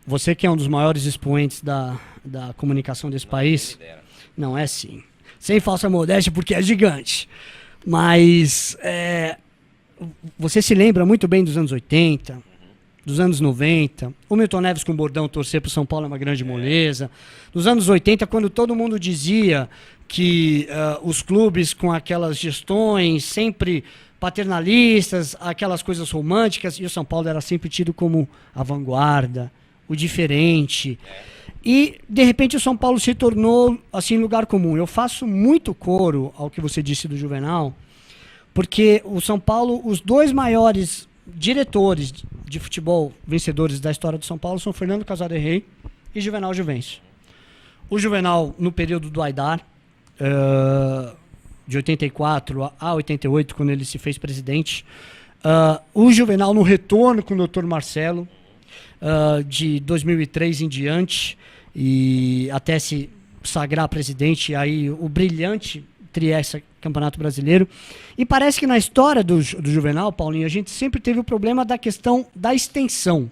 Você que é um dos maiores expoentes da comunicação desse país, não é sim. Sem falsa modéstia, porque é gigante. Mas você se lembra muito bem dos anos 80, dos anos 90. O Milton Neves com o bordão torcer para o São Paulo é uma grande moleza. Nos anos 80, quando todo mundo dizia que os clubes com aquelas gestões sempre paternalistas, aquelas coisas românticas, e o São Paulo era sempre tido como a vanguarda, o diferente. E, de repente, o São Paulo se tornou, assim, lugar comum. Eu faço muito coro ao que você disse do Juvenal, porque o São Paulo, os dois maiores diretores de futebol vencedores da história do São Paulo são Fernando Casaderrey e Juvenal Juvencio. O Juvenal, no período do Aidar, de 84 a 88, quando ele se fez presidente. O Juvenal, no retorno com o Dr. Marcelo, de 2003 em diante, e até se sagrar presidente, aí o brilhante triênio Campeonato Brasileiro. E parece que na história do Juvenal, Paulinho, a gente sempre teve o problema da questão da extensão.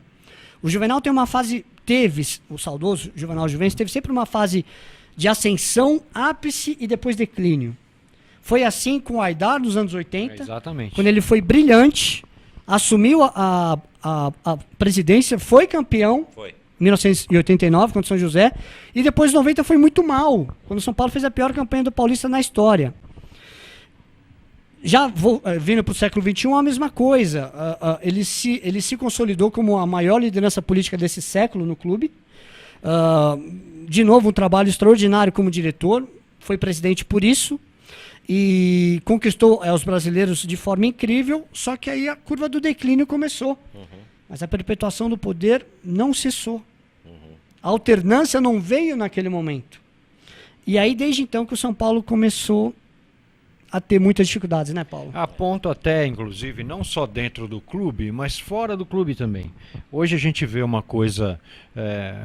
O Juvenal tem uma fase, o saudoso Juvenal Juvencio, teve sempre uma fase de ascensão, ápice e depois declínio. Foi assim com o Aidar nos anos 80, exatamente. Quando ele foi brilhante, assumiu a presidência, foi campeão, em 1989 contra o São José, e depois em 90 foi muito mal, quando o São Paulo fez a pior campanha do Paulista na história. Já vindo para o século XXI, a mesma coisa. Ele se consolidou como a maior liderança política desse século no clube. De novo, um trabalho extraordinário como diretor, foi presidente por isso, e conquistou os brasileiros de forma incrível, só que aí a curva do declínio começou. Mas a perpetuação do poder não cessou. A alternância não veio naquele momento. E aí, desde então, que o São Paulo começou a ter muitas dificuldades, né, Paulo? A ponto até, inclusive, não só dentro do clube, mas fora do clube também. Hoje a gente vê uma coisa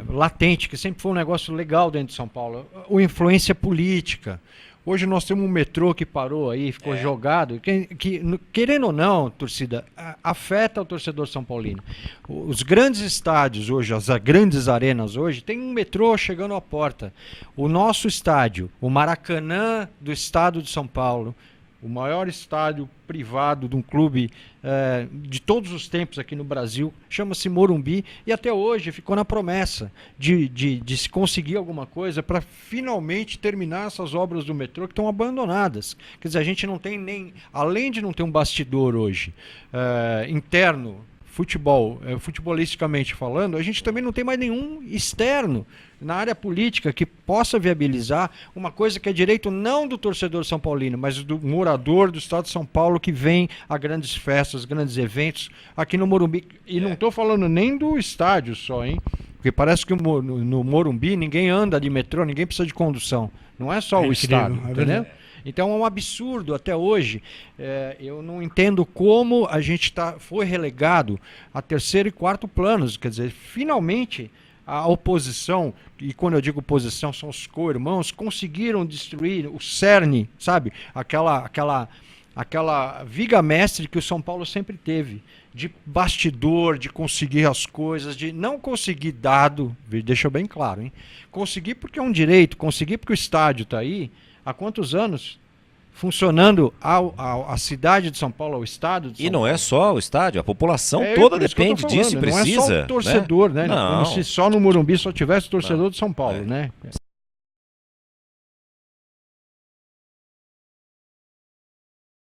latente, que sempre foi um negócio legal dentro de São Paulo, a influência política. Hoje nós temos um metrô que parou aí, ficou jogado, que, querendo ou não, torcida, afeta o torcedor são paulino. Os grandes estádios hoje, as grandes arenas hoje, tem um metrô chegando à porta. O nosso estádio, o Maracanã do estado de São Paulo, o maior estádio privado de um clube de todos os tempos aqui no Brasil, chama-se Morumbi, e até hoje ficou na promessa de se conseguir alguma coisa para finalmente terminar essas obras do metrô que estão abandonadas. Quer dizer, a gente não tem nem, além de não ter um bastidor hoje interno, futebolisticamente falando, a gente também não tem mais nenhum externo na área política que possa viabilizar uma coisa que é direito não do torcedor são paulino, mas do morador do estado de São Paulo que vem a grandes festas, grandes eventos aqui no Morumbi. E não estou falando nem do estádio só, hein? Porque parece que no Morumbi ninguém anda de metrô, ninguém precisa de condução. Não é só o estádio, entendeu? Então é um absurdo até hoje. Eu não entendo como a gente foi relegado a terceiro e quarto planos. Quer dizer, finalmente a oposição, e quando eu digo oposição são os co-irmãos, conseguiram destruir o cerne, sabe? Aquela viga mestre que o São Paulo sempre teve, de bastidor, de conseguir as coisas, de não conseguir dado, deixa bem claro, hein? Conseguir porque é um direito, conseguir porque o estádio está aí. Há quantos anos funcionando a cidade de São Paulo, ao estado de São Paulo? E não é só o estádio, a população toda depende disso e precisa. Não é só o torcedor, né? Não. Como se só no Morumbi só tivesse torcedor de São Paulo, né?